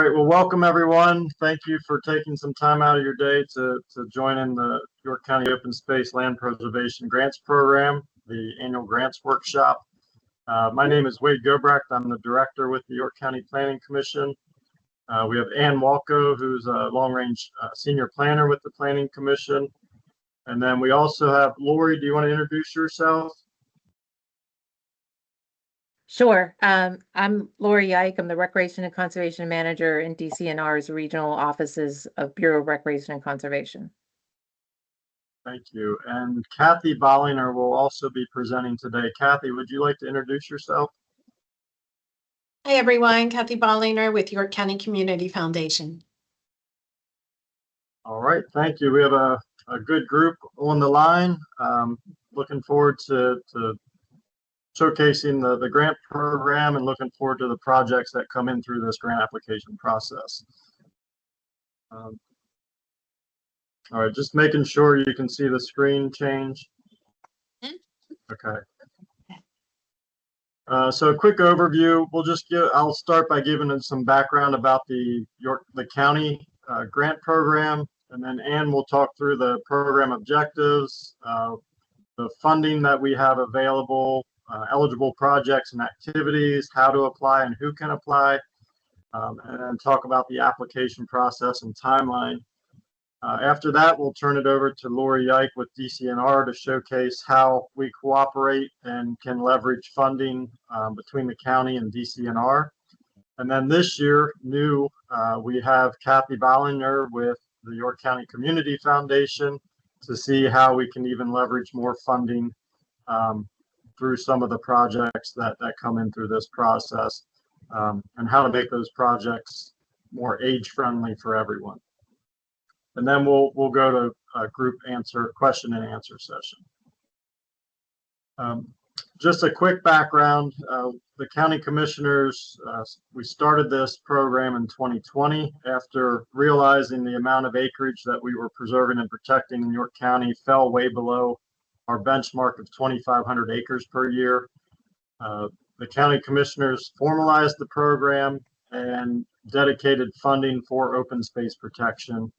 All right, well, welcome everyone. Thank you for taking some time out of your day to join in the York County Open Space Land Preservation Grants Program, the annual grants workshop. My name is Wade Gobrecht. I'm the director with the York County Planning Commission. We have Ann Walco, who's a long-range senior planner with the Planning Commission. And then we also have Lori. Do you want to introduce yourself? Sure. I'm Lori Ike. I'm the Recreation and Conservation Manager in DCNR's regional offices of Bureau of Recreation and Conservation. Thank you. And Kathy Bollinger will also be presenting today. Kathy, would you like to introduce yourself? Hi, everyone. Kathy Bollinger with York County Community Foundation. All right. Thank you. We have a good group on the line. Looking forward to showcasing the grant program and looking forward to the projects that come in through this grant application process. All right, just making sure you can see the screen change. Okay. So a quick overview. I'll start by giving some background about the county grant program, and then Ann will talk through the program objectives, the funding that we have available, eligible projects and activities, how to apply and who can apply, and then talk about the application process and timeline. After that, we'll turn it over to Lori Ike with DCNR to showcase how we cooperate and can leverage funding between the county and DCNR. And then this year, we have Kathy Bollinger with the York County Community Foundation to see how we can even leverage more funding through some of the projects that come in through this process, and how to make those projects more age-friendly for everyone. And then we'll go to a group question and answer session. Just a quick background, the county commissioners, we started this program in 2020 after realizing the amount of acreage that we were preserving and protecting in York County fell way below our benchmark of 2,500 acres per year. The county commissioners formalized the program and dedicated funding for open space protection.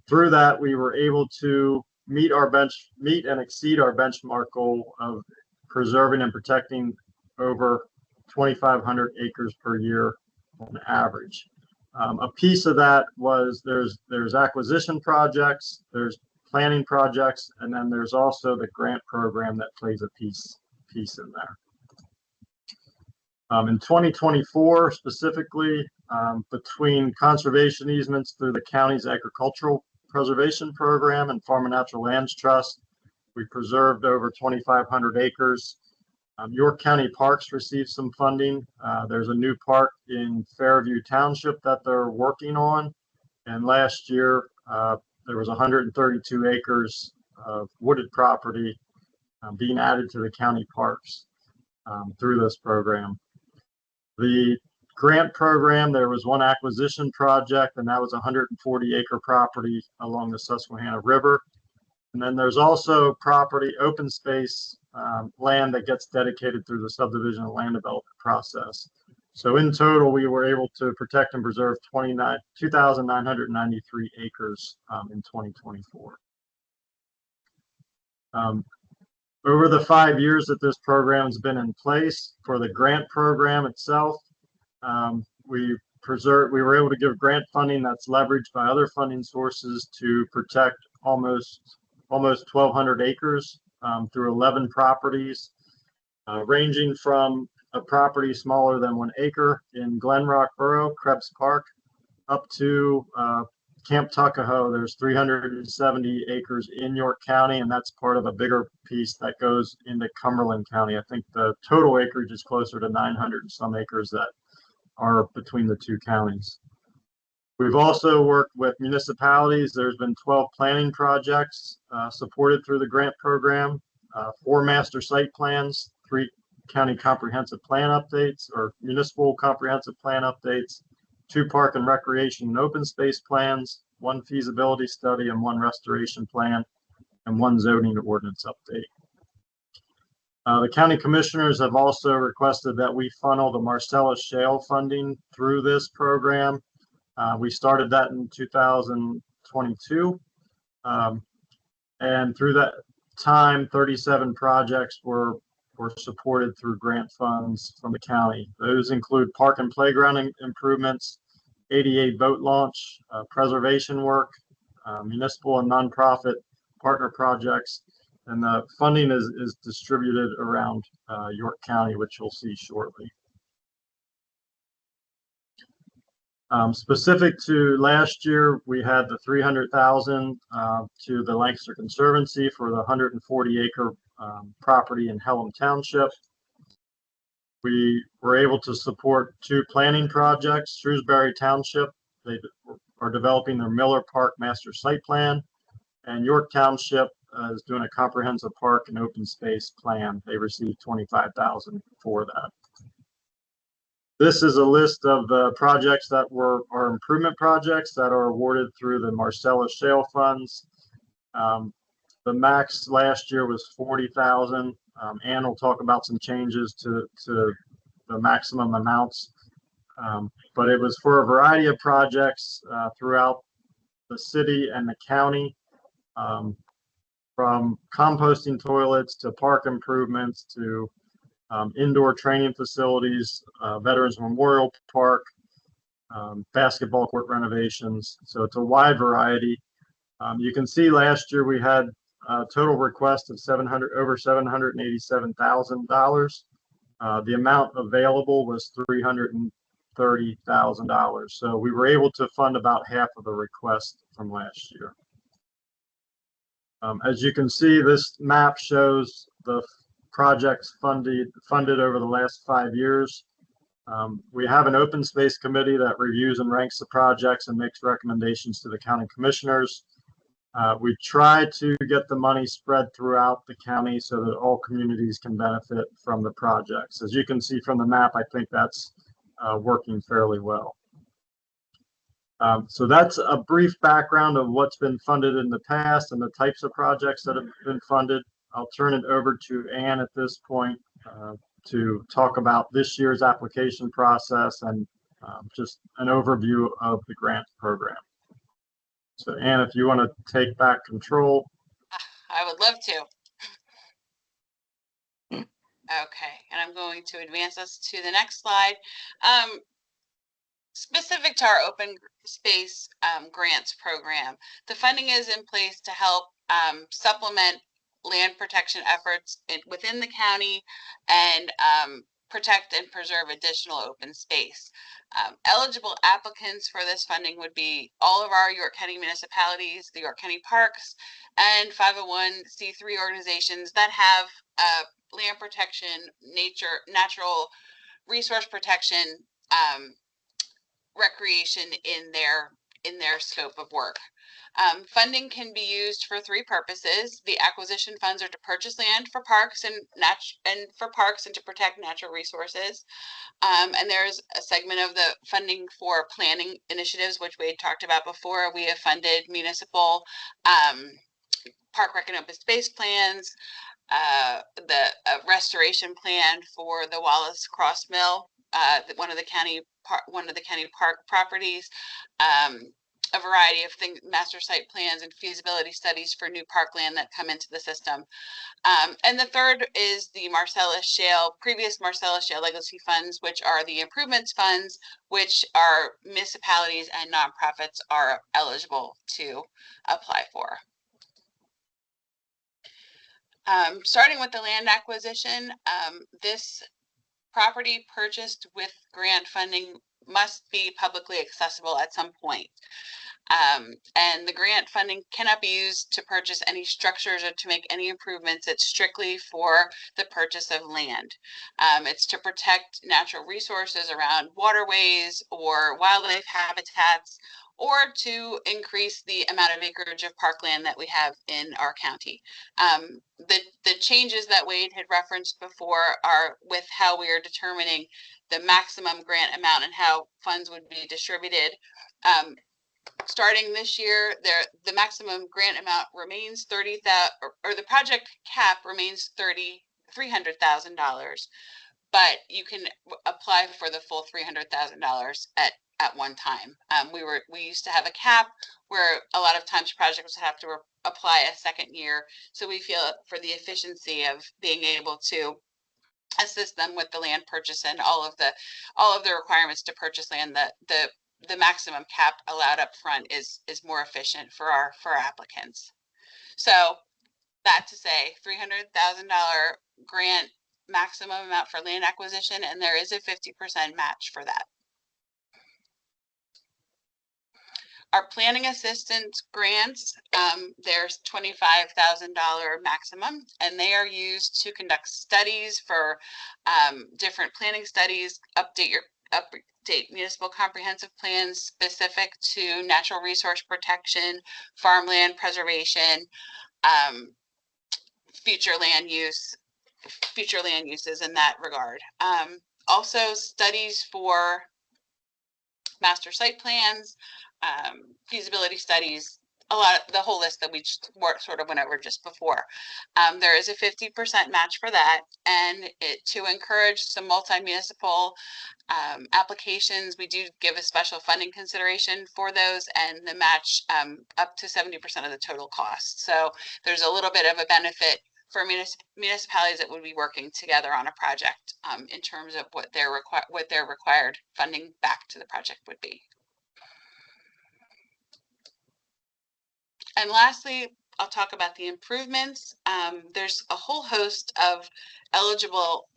Through that, we were able to meet and exceed our benchmark goal of preserving and protecting over 2,500 acres per year on average. A piece of that was there's acquisition projects, there's planning projects, and then there's also the grant program that plays a piece in there. In 2024, specifically, between conservation easements through the county's agricultural preservation program and Farm and Natural Lands Trust, we preserved over 2,500 acres. York County Parks received some funding. There's a new park in Fairview Township that they're working on. And last year, there was 132 acres of wooded property being added to the county parks through this program. The grant program, there was one acquisition project, and that was 140-acre property along the Susquehanna River. And then there's also property, open space land that gets dedicated through the subdivision and land development process. So in total, we were able to protect and preserve 2,993 acres in 2024. Over the 5 years that this program has been in place, for the grant program itself, we were able to give grant funding that's leveraged by other funding sources to protect almost 1,200 acres through 11 properties, ranging from a property smaller than 1 acre in Glen Rock Borough, Krebs Park, up to Camp Tuckahoe. There's 370 acres in York County, and that's part of a bigger piece that goes into Cumberland County. I think the total acreage is closer to 900 and some acres that are between the two counties. We've also worked with municipalities. There's been 12 planning projects supported through the grant program, 4 master site plans, 3 county comprehensive plan updates or municipal comprehensive plan updates, 2 park and recreation and open space plans, 1 feasibility study and 1 restoration plan, and 1 zoning ordinance update. The county commissioners have also requested that we funnel the Marcellus Shale funding through this program. We started that in 2022. And through that time, 37 projects were supported through grant funds from the county. Those include park and playground improvements, ADA boat launch, preservation work, municipal and nonprofit partner projects, and the funding is distributed around York County, which you'll see shortly. Specific to last year, we had the $300,000 to the Lancaster Conservancy for the 140-acre property in Hellam Township. We were able to support 2 planning projects. Shrewsbury Township, they are developing their Miller Park Master Site Plan, and York Township is doing a comprehensive park and open space plan. They received $25,000 for that. This is a list of the projects that are improvement projects that are awarded through the Marcellus Shale funds. The max last year was $40,000. Ann will talk about some changes to the maximum amounts, but it was for a variety of projects throughout the city and the county, from composting toilets to park improvements to indoor training facilities, Veterans Memorial Park, basketball court renovations. So it's a wide variety. You can see last year we had a total request of over $787,000. The amount available was $330,000. So we were able to fund about half of the request from last year. As you can see, this map shows the projects funded over the last 5 years. We have an open space committee that reviews and ranks the projects and makes recommendations to the county commissioners. We try to get the money spread throughout the county so that all communities can benefit from the projects. As you can see from the map, I think that's working fairly well. So that's a brief background of what's been funded in the past and the types of projects that have been funded. I'll turn it over to Ann at this point to talk about this year's application process and just an overview of the grant program. So Ann, if you want to take back control. I would love to. Okay, and I'm going to advance us to the next slide. Specific to our open space grants program, the funding is in place to help supplement land protection efforts within the county and protect and preserve additional open space. Eligible applicants for this funding would be all of our York County municipalities, the York County parks, and 501c3 organizations that have land protection, natural resource protection, recreation in their scope of work. Funding can be used for 3 purposes. The acquisition funds are to purchase land for parks and to protect natural resources. And there's a segment of the funding for planning initiatives, which we had talked about before. We have funded municipal park rec and open space plans, the restoration plan for the Wallace Cross Mill, one of the county park properties, a variety of things, master site plans and feasibility studies for new parkland that come into the system. And the third is the previous Marcellus Shale legacy funds, which are the improvements funds, which our municipalities and nonprofits are eligible to apply for. Starting with the land acquisition, this property purchased with grant funding must be publicly accessible at some point. And the grant funding cannot be used to purchase any structures or to make any improvements. It's strictly for the purchase of land. It's to protect natural resources around waterways or wildlife habitats, or to increase the amount of acreage of parkland that we have in our county. The changes that Wade had referenced before are with how we are determining the maximum grant amount and how funds would be distributed. Starting this year, the maximum grant amount remains $30,000, or the project cap remains $30,000. $300,000, but you can apply for the full $300,000 at one time. We used to have a cap where a lot of times projects would have to apply a second year. So we feel for the efficiency of being able to assist them with the land purchase and all of the requirements to purchase land, the maximum cap allowed up front is more efficient for our applicants. So that to say, $300,000 grant maximum amount for land acquisition, and there is a 50% match for that. Our planning assistance grants, there's $25,000 maximum, and they are used to conduct studies for different planning studies, update municipal comprehensive plans specific to natural resource protection, farmland preservation, future land uses in that regard. Also studies for master site plans, feasibility studies, the whole list that we sort of went over just before. There is a 50% match for that, and to encourage some multi-municipal applications, we do give a special funding consideration for those, and the match up to 70% of the total cost. So there's a little bit of a benefit for municipalities that would be working together on a project in terms of what their required funding back to the project would be. And lastly, I'll talk about the improvements. There's a whole host of eligible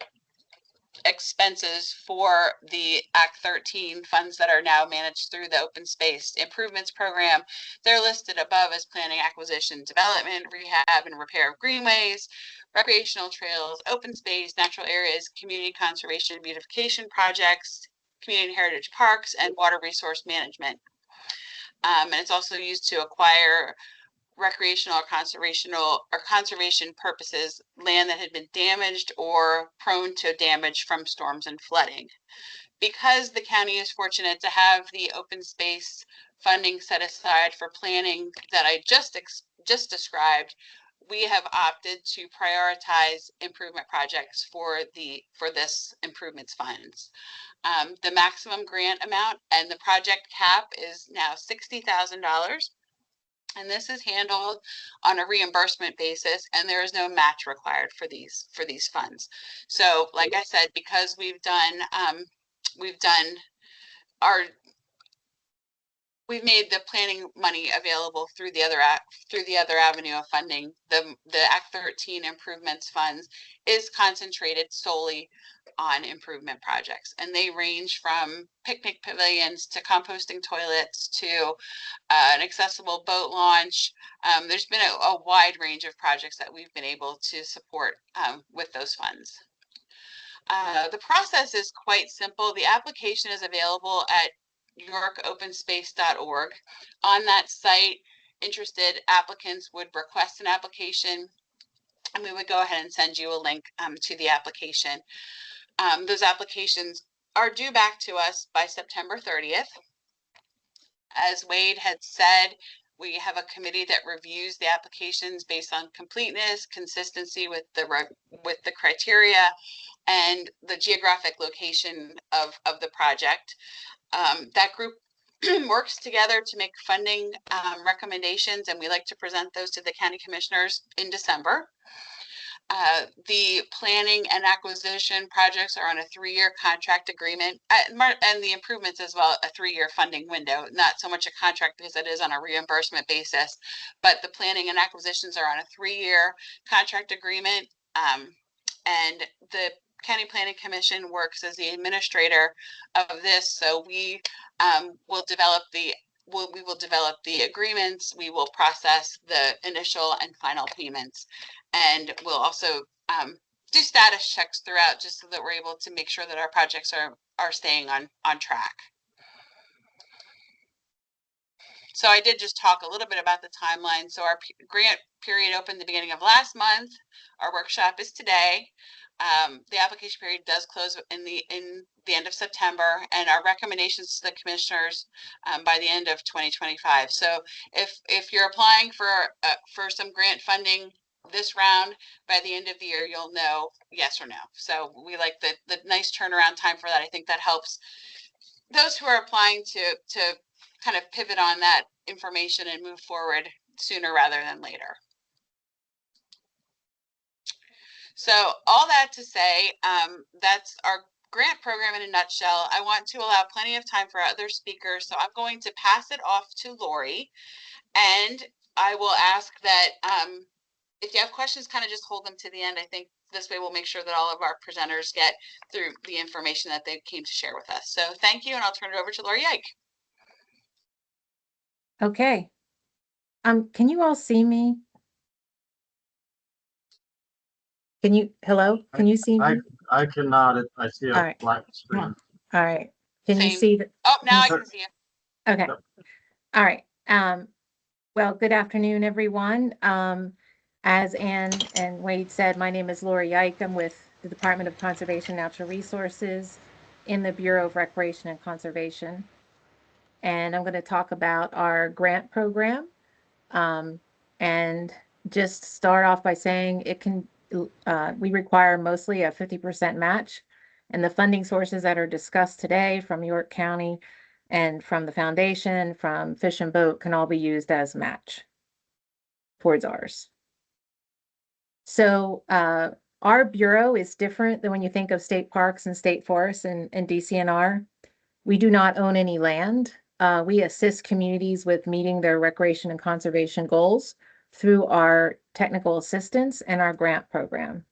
expenses for the Act 13 funds that are now managed through the Open Space Improvements Program. They're listed above as planning, acquisition, development, rehab, and repair of greenways, recreational trails, open space, natural areas, community conservation and beautification projects, community heritage parks, and water resource management. And it's also used to acquire recreational or conservation purposes land that had been damaged or prone to damage from storms and flooding. Because the county is fortunate to have the open space funding set aside for planning that I just described, we have opted to prioritize improvement projects for this improvements funds. The maximum grant amount and the project cap is now $60,000. And this is handled on a reimbursement basis, and there is no match required for these funds. So, like I said, because we've made the planning money available through the other avenue of funding, the Act 13 improvements funds is concentrated solely on improvement projects, and they range from picnic pavilions to composting toilets to an accessible boat launch. There's been a wide range of projects that we've been able to support with those funds. The process is quite simple. The application is available at yorkopenspace.org. On that site, interested applicants would request an application, and we would go ahead and send you a link to the application. Those applications are due back to us by September 30th. As Wade had said, we have a committee that reviews the applications based on completeness, consistency with the criteria, and the geographic location of the project. That group works together to make funding recommendations, and we like to present those to the county commissioners in December. The planning and acquisition projects are on a 3-year contract agreement, and the improvements as well, a 3-year funding window, not so much a contract because it is on a reimbursement basis, but the planning and acquisitions are on a 3-year contract agreement. And the County Planning Commission works as the administrator of this, so we will develop the agreements, we will process the initial and final payments, and we'll also do status checks throughout just so that we're able to make sure that our projects are staying on track. So I did just talk a little bit about the timeline. So our grant period opened the beginning of last month. Our workshop is today. The application period does close in the end of September, and our recommendations to the commissioners by the end of 2025. So if you're applying for some grant funding this round, by the end of the year, you'll know yes or no. So we like the nice turnaround time for that. I think that helps those who are applying to kind of pivot on that information and move forward sooner rather than later. So all that to say, that's our grant program in a nutshell. I want to allow plenty of time for other speakers, so I'm going to pass it off to Lori, and I will ask that if you have questions, kind of just hold them to the end. I think this way we'll make sure that all of our presenters get through the information that they came to share with us. So thank you, and I'll turn it over to Lori Ike. Okay. Can you all see me? Hello? Can you see me? I cannot, I see All a right. black screen. All right. Can you Same. see that? Oh, now I Sure. can see you. Okay. Yep. All right. Well, good afternoon, everyone. As Ann and Wade said, my name is Lori Ike. I'm with the Department of Conservation and Natural Resources in the Bureau of Recreation and Conservation. And I'm going to talk about our grant program. And just start off by saying we require mostly a 50% match. And the funding sources that are discussed today from York County and from the foundation, from Fish and Boat, can all be used as match towards ours. So our bureau is different than when you think of state parks and state forests and DCNR. We do not own any land. We assist communities with meeting their recreation and conservation goals through our technical assistance and our grant program.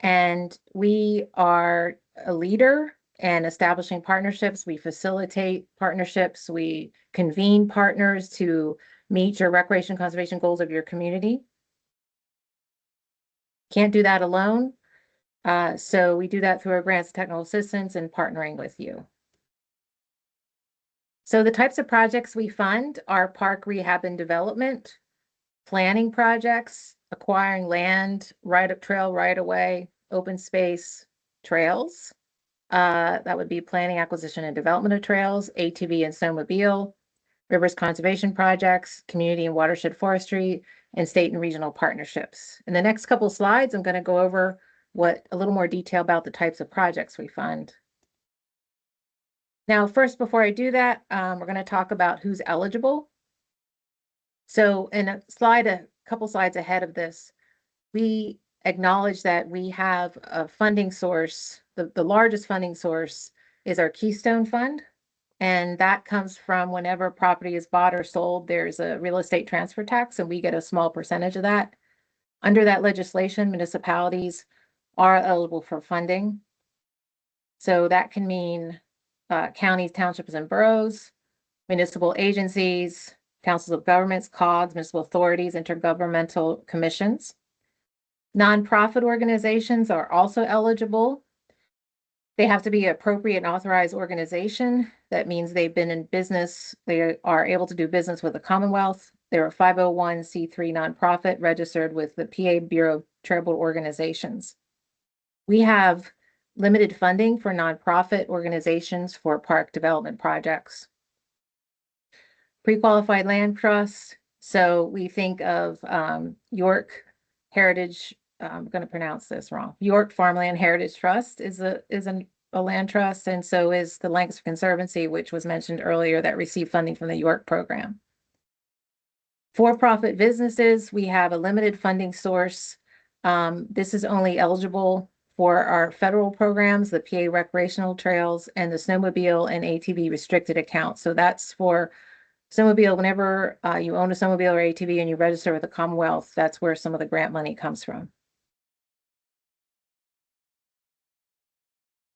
And we are a leader in establishing partnerships. We facilitate partnerships. We convene partners to meet your recreation and conservation goals of your community. Can't do that alone. So we do that through our grants, technical assistance, and partnering with you. So the types of projects we fund are park rehab and development, planning projects, acquiring land, trail right-of-way, open space, trails. That would be planning, acquisition, and development of trails, ATV and snowmobile, rivers conservation projects, community and watershed forestry, and state and regional partnerships. In the next couple slides, I'm going to go over a little more detail about the types of projects we fund. Now, first, before I do that, we're going to talk about who's eligible. So in a couple slides ahead of this, we acknowledge that we have a funding source. The largest funding source is our Keystone Fund. And that comes from whenever property is bought or sold, there's a real estate transfer tax, and we get a small percentage of that. Under that legislation, municipalities are eligible for funding. So that can mean counties, townships, and boroughs, municipal agencies, councils of governments, COGS, municipal authorities, intergovernmental commissions. Nonprofit organizations are also eligible. They have to be an appropriate and authorized organization. That means they've been in business. They are able to do business with the Commonwealth. They're a 501c3 nonprofit registered with the PA Bureau of Charitable Organizations. We have limited funding for nonprofit organizations for park development projects. Pre-qualified land trusts. So we think of York Heritage. I'm going to pronounce this wrong. York Farmland Heritage Trust is a land trust, and so is the Lancaster Conservancy, which was mentioned earlier, that received funding from the York program. For-profit businesses, we have a limited funding source. This is only eligible for our federal programs, the PA recreational trails, and the snowmobile and ATV restricted accounts. So that's for snowmobile. Whenever you own a snowmobile or ATV and you register with the Commonwealth, that's where some of the grant money comes from.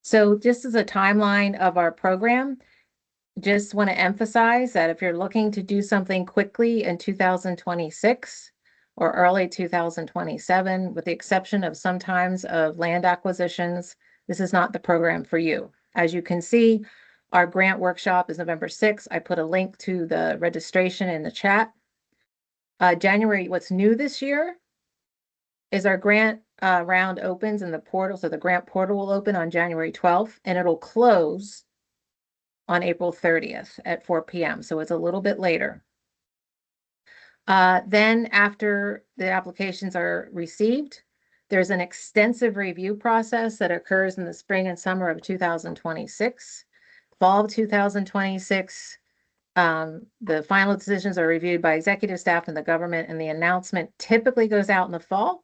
So just as a timeline of our program, just want to emphasize that if you're looking to do something quickly in 2026 or early 2027, with the exception of sometimes of land acquisitions, this is not the program for you. As you can see, our grant workshop is November 6th. I put a link to the registration in the chat. January, what's new this year is our grant round opens in the portal. So the grant portal will open on January 12th and it'll close on April 30th at 4 p.m. So it's a little bit later. Then after the applications are received, there's an extensive review process that occurs in the spring and summer of 2026. Fall of 2026, the final decisions are reviewed by executive staff and the government, and the announcement typically goes out in the fall.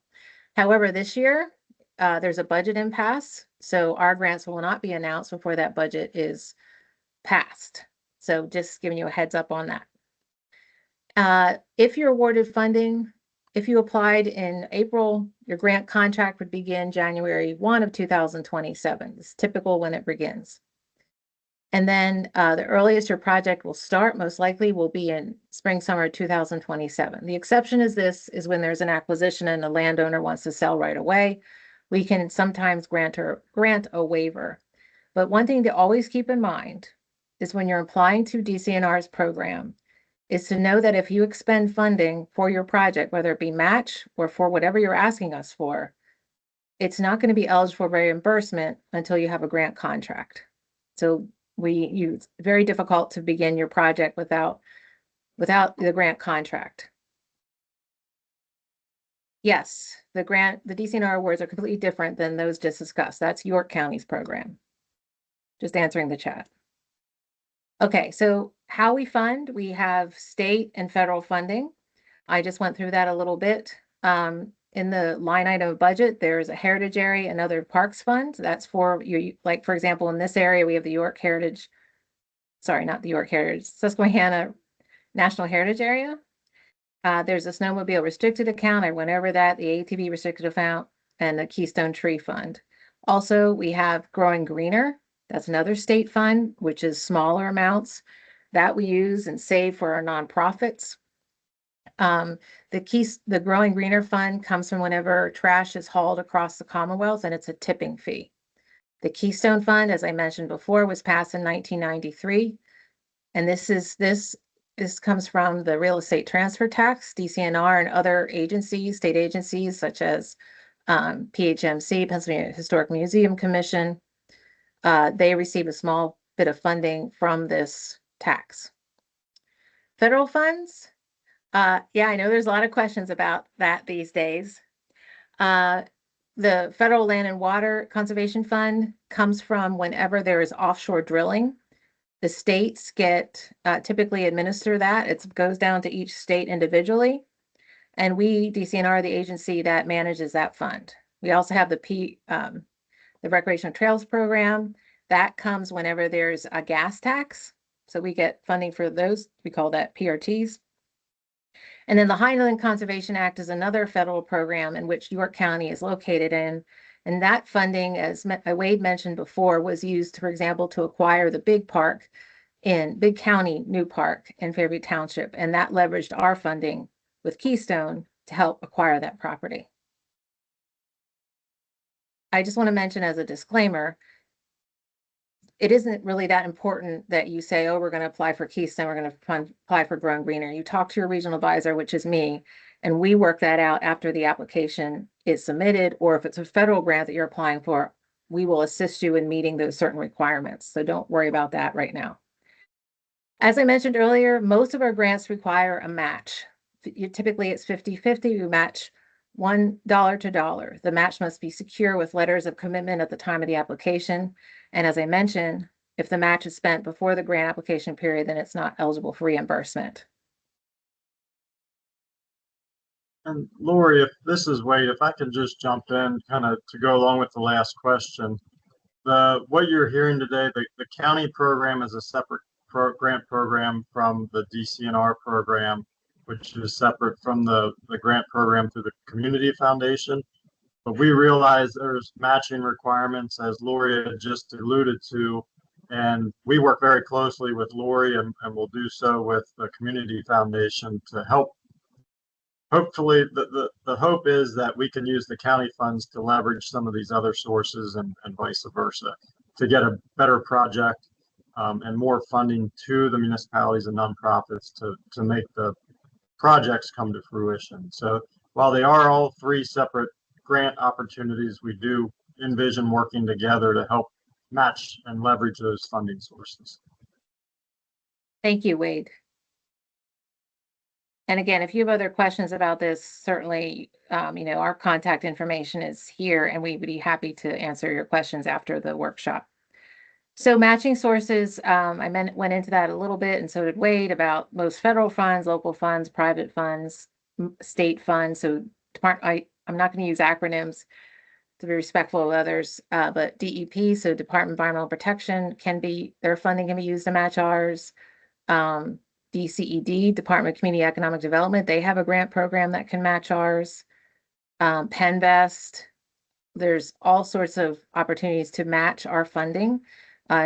However, this year, there's a budget impasse, so our grants will not be announced before that budget is passed. So just giving you a heads up on that. If you're awarded funding, if you applied in April, your grant contract would begin January 1 of 2027. It's typical when it begins. And then the earliest your project will start most likely will be in spring, summer 2027. The exception is when there's an acquisition and the landowner wants to sell right away. We can sometimes grant a waiver. But one thing to always keep in mind is when you're applying to DCNR's program, is to know that if you expend funding for your project, whether it be match or for whatever you're asking us for, it's not going to be eligible for reimbursement until you have a grant contract. So it's very difficult to begin your project without the grant contract. Yes, the DCNR awards are completely different than those just discussed. That's York County's program. Just answering the chat. Okay, so how we fund, we have state and federal funding. I just went through that a little bit. In the line item of budget, there's a heritage area and other parks fund. That's for you, like for example, in this area, we have the York Heritage, sorry, not the York Heritage, Susquehanna National Heritage Area. There's a snowmobile restricted account. I went over that, the ATV restricted account, and the Keystone Tree Fund. Also, we have Growing Greener. That's another state fund, which is smaller amounts that we use and save for our nonprofits. The Growing Greener Fund comes from whenever trash is hauled across the Commonwealth, and it's a tipping fee. The Keystone Fund, as I mentioned before, was passed in 1993. And this comes from the real estate transfer tax, DCNR, and other agencies, state agencies such as PHMC, Pennsylvania Historic Museum Commission. They receive a small bit of funding from this tax. Federal funds, yeah, I know there's a lot of questions about that these days. The Federal Land and Water Conservation Fund comes from whenever there is offshore drilling. The states typically administer that. It goes down to each state individually. And we, DCNR, the agency that manages that fund. We also have the Recreational Trails Program. That comes whenever there's a gas tax. So we get funding for those. We call that PRTs. And then the Highland Conservation Act is another federal program in which York County is located in. And that funding, as Wade mentioned before, was used, for example, to acquire the Big County New Park in Fairview Township. And that leveraged our funding with Keystone to help acquire that property. I just want to mention as a disclaimer, it isn't really that important that you say, oh, we're going to apply for Keystone, we're going to apply for Growing Greener. You talk to your regional advisor, which is me, and we work that out after the application is submitted, or if it's a federal grant that you're applying for, we will assist you in meeting those certain requirements. So don't worry about that right now. As I mentioned earlier, most of our grants require a match. Typically it's 50-50, we match $1 to dollar. The match must be secure with letters of commitment at the time of the application. And as I mentioned, if the match is spent before the grant application period, then it's not eligible for reimbursement. And Lori, if this is Wade, if I can just jump in kind of to go along with the last question. What you're hearing today, the county program is a separate grant program from the DCNR program, which is separate from the grant program through the Community Foundation. But we realize there's matching requirements, as Lori had just alluded to, and we work very closely with Lori and will do so with the Community Foundation to help. Hopefully, the hope is that we can use the county funds to leverage some of these other sources and vice versa to get a better project and more funding to the municipalities and nonprofits to make the projects come to fruition. So while they are all three separate grant opportunities, we do envision working together to help match and leverage those funding sources. Thank you, Wade. And again, if you have other questions about this, certainly, our contact information is here and we would be happy to answer your questions after the workshop. So matching sources, went into that a little bit, and so did Wade, about most federal funds, local funds, private funds, state funds. So I'm not going to use acronyms to be respectful of others, but DEP, so Department of Environmental Protection, their funding can be used to match ours. DCED, Department of Community Economic Development, they have a grant program that can match ours. Penvest, there's all sorts of opportunities to match our funding.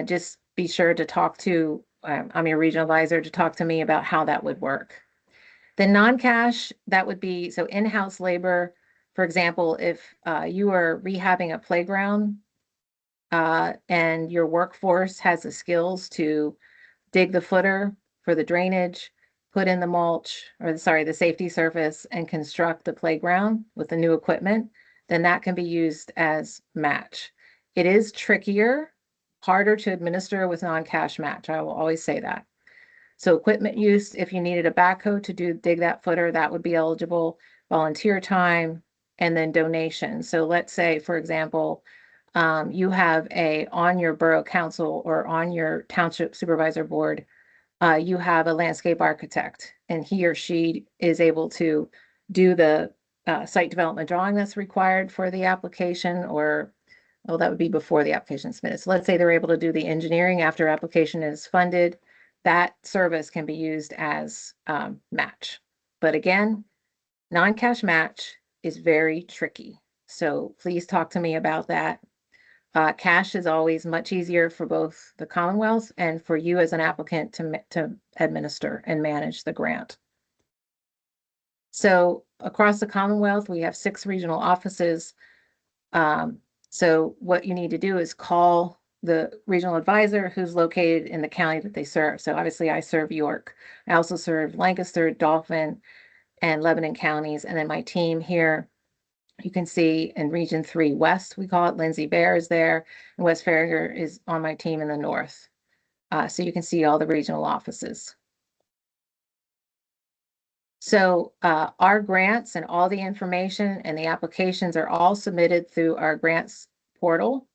Just be sure to talk to, I'm your regional advisor, to talk to me about how that would work. The non-cash, that would be, so in-house labor, for example, if you are rehabbing a playground and your workforce has the skills to dig the footer for the drainage, put in the mulch, the safety surface, and construct the playground with the new equipment, then that can be used as match. It is trickier, harder to administer with non-cash match. I will always say that. So equipment use, if you needed a backhoe to dig that footer, that would be eligible. Volunteer time, and then donation. So let's say, for example, you have on your borough council or on your township supervisor board, you have a landscape architect, and he or she is able to do the site development drawing that's required for the application, or, oh, that would be before the application is submitted. So let's say they're able to do the engineering after application is funded. That service can be used as match. But again, non-cash match is very tricky. So please talk to me about that. Cash is always much easier for both the Commonwealth and for you as an applicant to administer and manage the grant. So across the Commonwealth, we have 6 regional offices. So what you need to do is call the regional advisor who's located in the county that they serve. So obviously I serve York. I also serve Lancaster, Dauphin, and Lebanon counties. And then my team here, you can see in Region 3 West, we call it, Lindsay Bear is there, and West Farragut is on my team in the north. So you can see all the regional offices. So our grants and all the information and the applications are all submitted through our grants portal.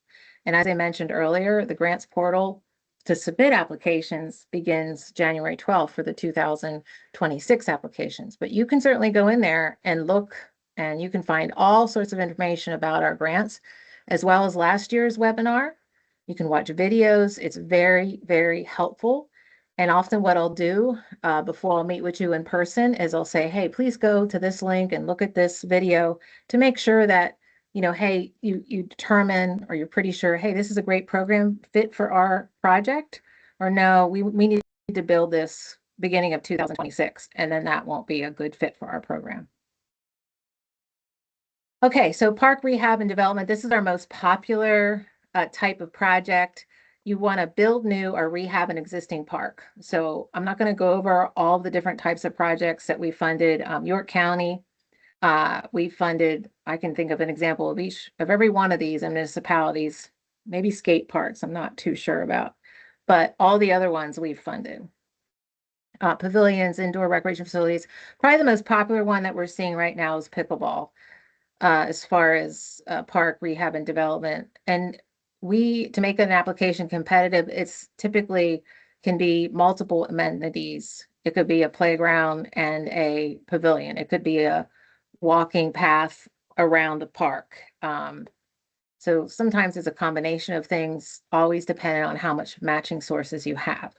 And as I mentioned earlier, the grants portal to submit applications begins January 12th for the 2026 applications. But you can certainly go in there and look, and you can find all sorts of information about our grants, as well as last year's webinar. You can watch videos. It's very, very helpful. And often what I'll do before I'll meet with you in person is I'll say, hey, please go to this link and look at this video to make sure that, hey, you determine, or you're pretty sure, hey, this is a great program fit for our project, or no, we need to build this beginning of 2026, and then that won't be a good fit for our program. Okay, so park rehab and development. This is our most popular type of project. You want to build new or rehab an existing park. So I'm not going to go over all the different types of projects that we funded. York County, we funded, I can think of an example of every one of these municipalities, maybe skate parks, I'm not too sure about, but all the other ones we've funded. Pavilions, indoor recreation facilities. Probably the most popular one that we're seeing right now is pickleball, as far as park rehab and development. And to make an application competitive, it's typically can be multiple amenities. It could be a playground and a pavilion. It could be a walking path around the park. So sometimes it's a combination of things, always depending on how much matching sources you have.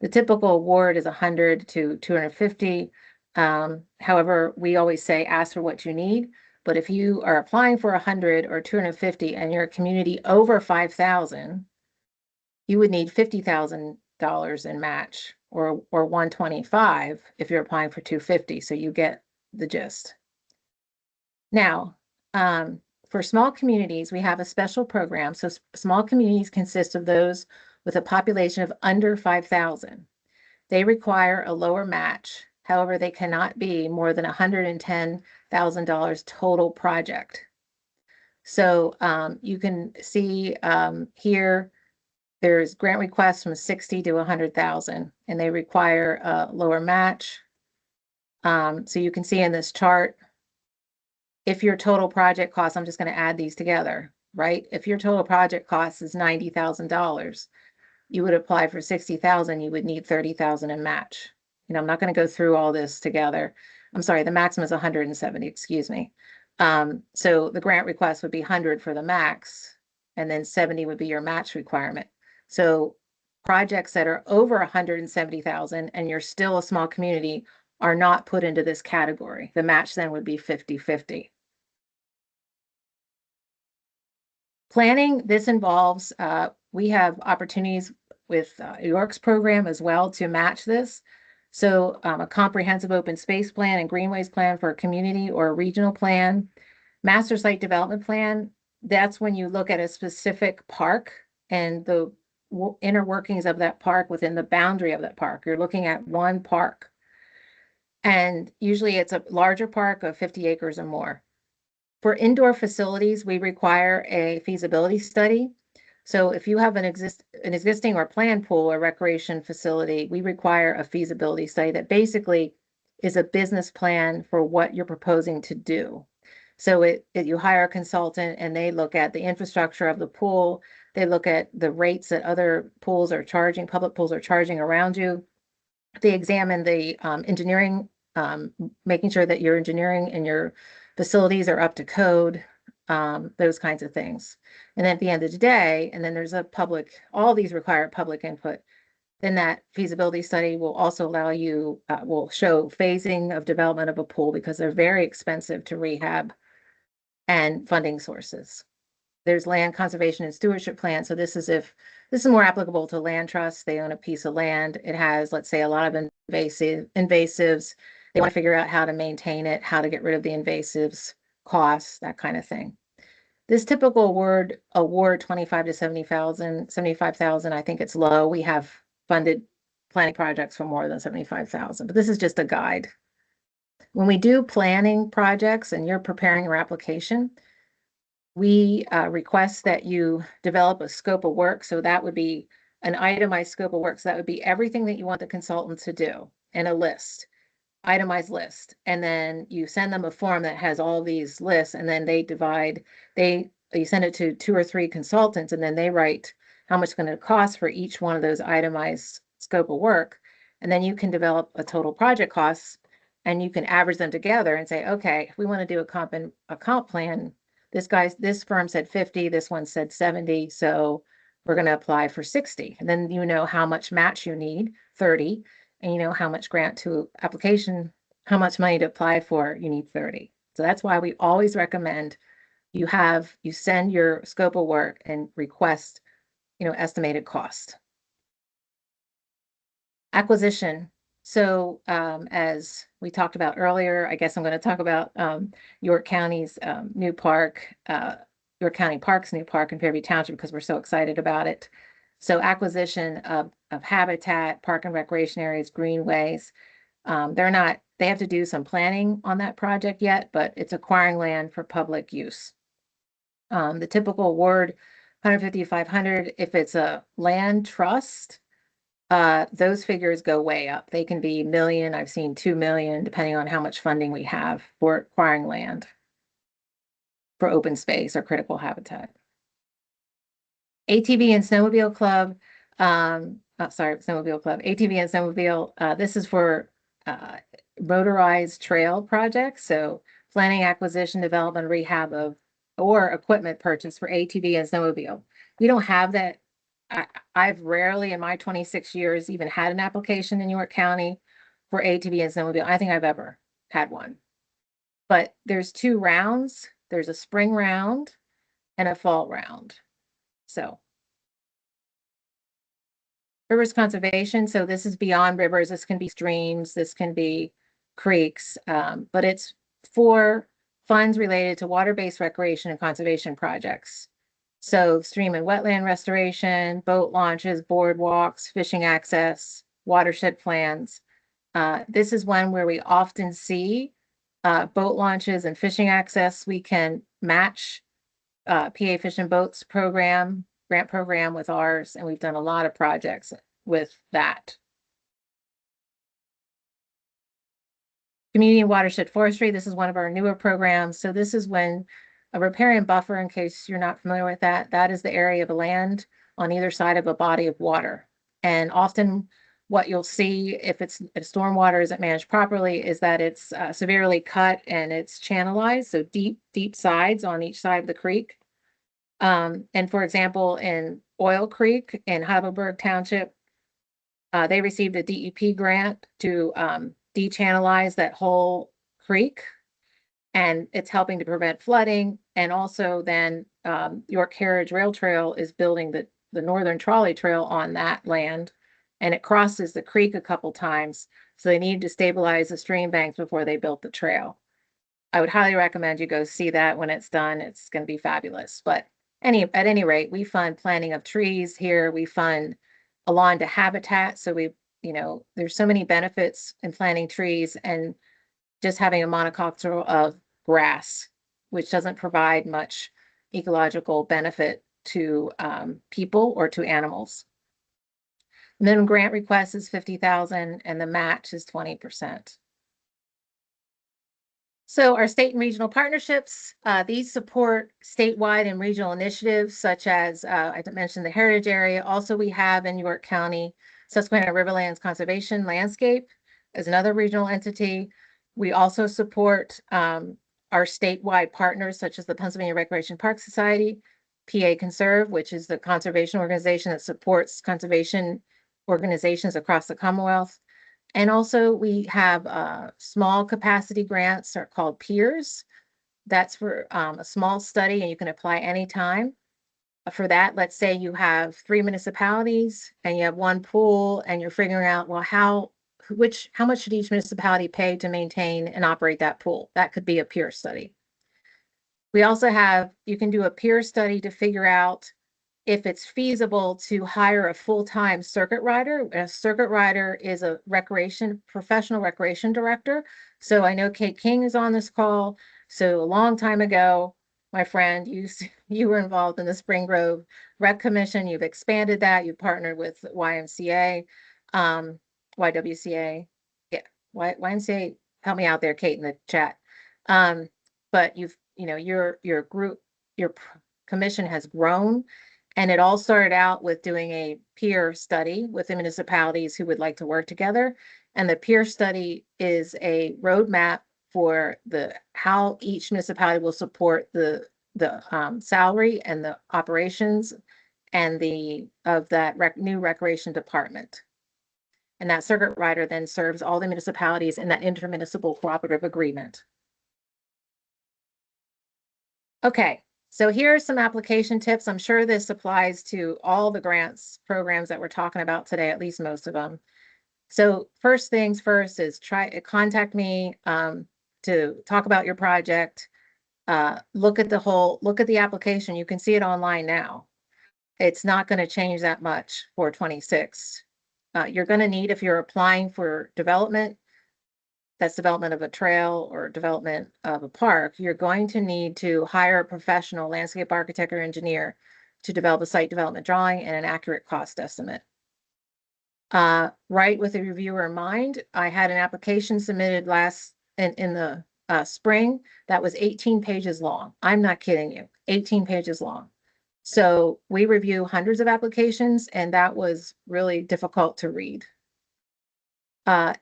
The typical award is 100 to 250. However, we always say ask for what you need. But if you are applying for 100 or 250 and you're a community over 5,000, you would need $50,000 in match, or 125 if you're applying for 250. So you get the gist. Now, for small communities, we have a special program. So small communities consist of those with a population of under 5,000. They require a lower match. However, they cannot be more than $110,000 total project. So you can see here, there's grant requests from 60 to 100,000, and they require a lower match. So you can see in this chart, if your total project cost, I'm just going to add these together, right? If your total project cost is $90,000, you would apply for 60,000, you would need 30,000 in match. You know, I'm not going to go through all this together. I'm sorry, the maximum is 170, excuse me. So the grant request would be 100 for the max, and then 70 would be your match requirement. So projects that are over 170,000 and you're still a small community are not put into this category. The match then would be 50-50. Planning, this involves, we have opportunities with York's program as well to match this. So a comprehensive open space plan and greenways plan for a community or a regional plan. Master site development plan, that's when you look at a specific park and the inner workings of that park within the boundary of that park. You're looking at one park. And usually it's a larger park of 50 acres or more. For indoor facilities, we require a feasibility study. So if you have an existing or planned pool or recreation facility, we require a feasibility study that basically is a business plan for what you're proposing to do. So you hire a consultant and they look at the infrastructure of the pool. They look at the rates that other pools are charging, public pools are charging around you. They examine the engineering, making sure that your engineering and your facilities are up to code, those kinds of things. And then at the end of the day, and then there's a public, all these require public input. Then that feasibility study will also allow you, will show phasing of development of a pool because they're very expensive to rehab, and funding sources. There's land conservation and stewardship plan. So this is more applicable to land trusts. They own a piece of land. It has, let's say, a lot of invasives. They want to figure out how to maintain it, how to get rid of the invasives, costs, that kind of thing. This typical award 25 to 75,000, I think it's low. We have funded planning projects for more than 75,000, but this is just a guide. When we do planning projects and you're preparing your application, we request that you develop a scope of work. So that would be an itemized scope of work. So that would be everything that you want the consultant to do and a list, itemized list. And then you send them a form that has all these lists, and then you send it to 2 or 3 consultants, and then they write how much it's going to cost for each one of those itemized scope of work. And then you can develop a total project costs, and you can average them together and say, okay, if we want to do a comp plan, this firm said 50, this one said 70, so we're going to apply for 60. And then you know how much match you need, 30, and you know how much grant to application, how much money to apply for, you need 30. So that's why we always recommend you send your scope of work and request, estimated cost. Acquisition. So as we talked about earlier, I guess I'm going to talk about York County's new park, York County Parks new park in Fairview Township, because we're so excited about it. So acquisition of habitat, park and recreation areas, greenways. They have to do some planning on that project yet, but it's acquiring land for public use. The typical award, 150 to 500. If it's a land trust, those figures go way up. They can be million. I've seen 2 million, depending on how much funding we have for acquiring land for open space or critical habitat. ATV and Snowmobile Club, Snowmobile Club, ATV and Snowmobile. This is for motorized trail projects. So planning, acquisition, development, rehab or equipment purchase for ATV and Snowmobile. We don't have that. I've rarely in my 26 years even had an application in York County for ATV and Snowmobile. I think I've ever had one. But there's 2 rounds. There's a spring round and a fall round. So rivers conservation. So this is beyond rivers. This can be streams. This can be creeks. But it's for funds related to water-based recreation and conservation projects. So stream and wetland restoration, boat launches, boardwalks, fishing access, watershed plans. This is one where we often see boat launches and fishing access. We can match PA Fish and Boats grant program with ours, and we've done a lot of projects with that. Community and watershed forestry, this is one of our newer programs. So this is when a riparian buffer, in case you're not familiar with that, that is the area of the land on either side of a body of water. And often what you'll see if stormwater isn't managed properly is that it's severely cut and it's channelized, so deep sides on each side of the creek. And for example, in Oil Creek in Heidelberg Township, they received a DEP grant to de-channelize that whole creek. And it's helping to prevent flooding. And also then York Heritage Rail Trail is building the Northern Trolley Trail on that land. And it crosses the creek a couple times. So they need to stabilize the stream banks before they built the trail. I would highly recommend you go see that when it's done. It's going to be fabulous. But at any rate, we fund planting of trees here. We fund a lawn to habitat. So there's so many benefits in planting trees and just having a monoculture of grass, which doesn't provide much ecological benefit to people or to animals. Minimum grant request is $50,000 and the match is 20%. So our state and regional partnerships, these support statewide and regional initiatives such as, I mentioned the Heritage Area. Also, we have in York County, Susquehanna Riverlands Conservation Landscape as another regional entity. We also support our statewide partners such as the Pennsylvania Recreation Park Society, PA Conserve, which is the conservation organization that supports conservation organizations across the Commonwealth. And also we have small capacity grants are called PEERS. That's for a small study and you can apply anytime. For that, let's say you have 3 municipalities and you have one pool and you're figuring out, well, how much should each municipality pay to maintain and operate that pool? That could be a peer study. We also you can do a peer study to figure out if it's feasible to hire a full-time circuit rider. A circuit rider is a professional recreation director. So I know Kate King is on this call. So a long time ago, my friend, you were involved in the Spring Grove Rec Commission. You've expanded that. You've partnered with YMCA, YWCA. Yeah, YMCA. Help me out there, Kate, in the chat. But your group, your commission has grown. And it all started out with doing a peer study with the municipalities who would like to work together. And the peer study is a roadmap for how each municipality will support the salary and the operations and of that new recreation department. And that circuit rider then serves all the municipalities in that intermunicipal cooperative agreement. Okay. So here are some application tips. I'm sure this applies to all the grants programs that we're talking about today, at least most of them. So first things first is contact me to talk about your project. Look at the application. You can see it online now. It's not going to change that much for 26. You're going to need, if you're applying for development, that's development of a trail or development of a park, you're going to need to hire a professional landscape architect or engineer to develop a site development drawing and an accurate cost estimate. Right with the reviewer in mind, I had an application submitted in the spring that was 18 pages long. I'm not kidding you, 18 pages long. So we review hundreds of applications and that was really difficult to read.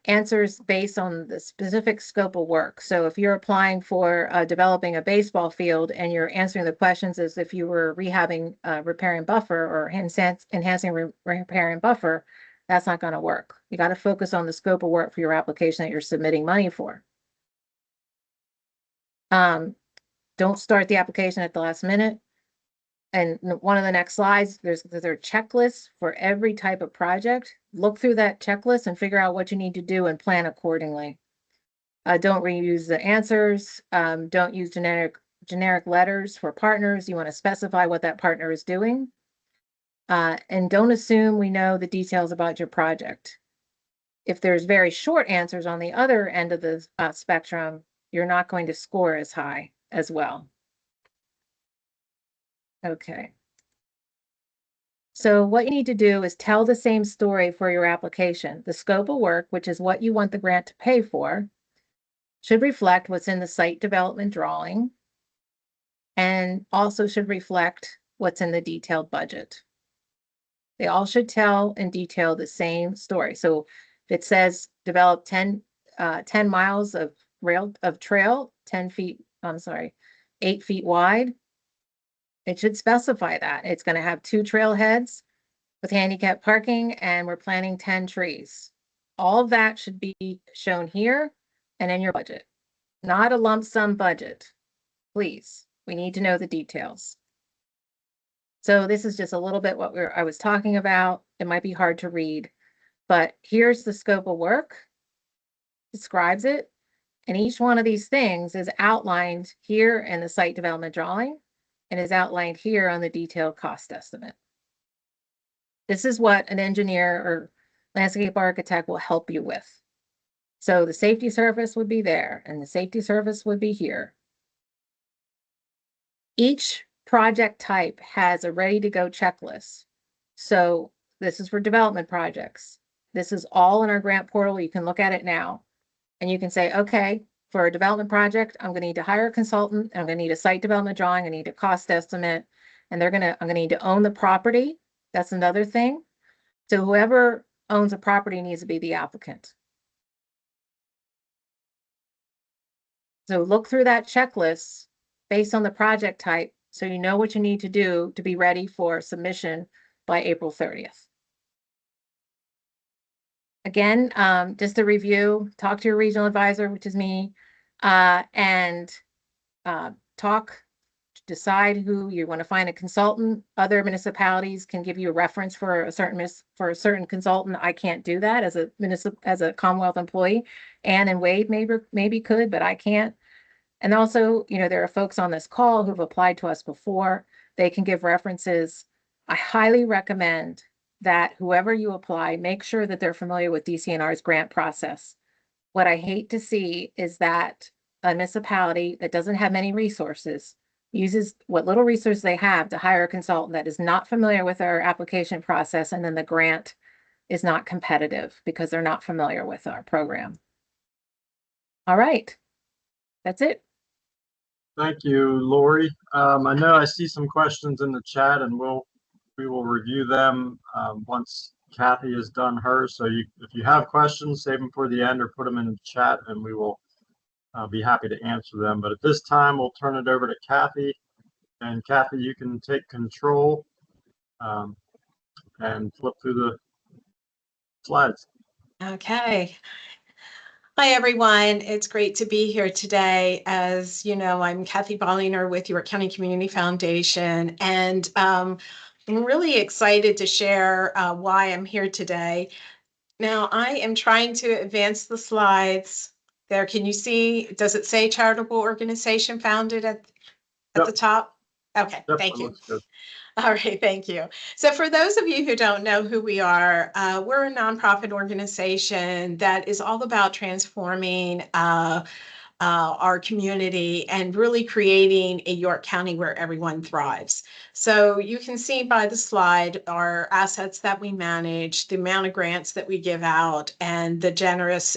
Answers based on the specific scope of work. So if you're applying for developing a baseball field and you're answering the questions as if you were rehabbing riparian buffer or enhancing riparian buffer, that's not going to work. You got to focus on the scope of work for your application that you're submitting money for. Don't start the application at the last minute. And one of the next slides, there's a checklist for every type of project. Look through that checklist and figure out what you need to do and plan accordingly. Don't reuse the answers. Don't use generic letters for partners. You want to specify what that partner is doing. And don't assume we know the details about your project. If there's very short answers on the other end of the spectrum, you're not going to score as high as well. Okay. So what you need to do is tell the same story for your application. The scope of work, which is what you want the grant to pay for, should reflect what's in the site development drawing and also should reflect what's in the detailed budget. They all should tell in detail the same story. So if it says develop 10 miles of trail, 8 feet wide, it should specify that. It's going to have 2 trailheads with handicap parking, and we're planting 10 trees. All of that should be shown here and in your budget, not a lump sum budget. Please, we need to know the details. So this is just a little bit what I was talking about. It might be hard to read, but here's the scope of work, describes it, and each one of these things is outlined here in the site development drawing and is outlined here on the detailed cost estimate. This is what an engineer or landscape architect will help you with. So the safety surface would be there and the safety surface would be here. Each project type has a ready-to-go checklist. So this is for development projects. This is all in our grant portal. You can look at it now and you can say, okay, for a development project, I'm going to need to hire a consultant. I'm going to need a site development drawing. I need a cost estimate, and I'm going to need to own the property. That's another thing. So whoever owns a property needs to be the applicant. So look through that checklist based on the project type so you know what you need to do to be ready for submission by April 30th. Again, just to review, talk to your regional advisor, which is me, and decide who you want to find a consultant. Other municipalities can give you a reference for a certain consultant. I can't do that as a Commonwealth employee. Ann and Wade maybe could, but I can't. And also, there are folks on this call who've applied to us before. They can give references. I highly recommend that whoever you apply, make sure that they're familiar with DCNR's grant process. What I hate to see is that a municipality that doesn't have many resources uses what little resources they have to hire a consultant that is not familiar with our application process, and then the grant is not competitive because they're not familiar with our program. All right, that's it. Thank you, Lori. I know I see some questions in the chat, and we will review them once Kathy has done hers. So if you have questions, save them for the end or put them in the chat, and we will be happy to answer them. But at this time, we'll turn it over to Kathy. And Kathy, you can take control and flip through the slides. Okay. Hi, everyone. It's great to be here today. As you know, I'm Kathy Bollinger with York County Community Foundation, and I'm really excited to share why I'm here today. Now, I am trying to advance the slides. There, can you see? Does it say charitable organization founded at Yep. the top? Okay, Yep, thank that you. looks good. All right, thank you. So for those of you who don't know who we are, we're a nonprofit organization that is all about transforming our community and really creating a York County where everyone thrives. So you can see by the slide our assets that we manage, the amount of grants that we give out, and the generous